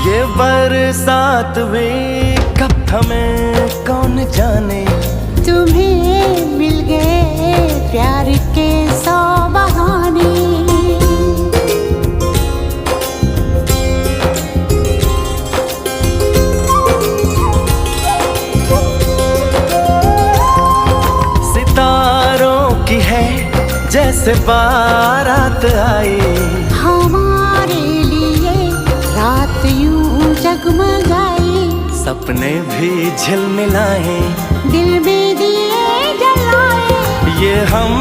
ये बरसात भी कब थमे कौन जाने, तुम्हें मिल गए प्यार के 100 बहाने। सितारों की है जैसे बारात आई, हमारे लिए रात यूं जगमगाई। सपने भी झिलमिलाए, दिल में दिए जलाए। ये हम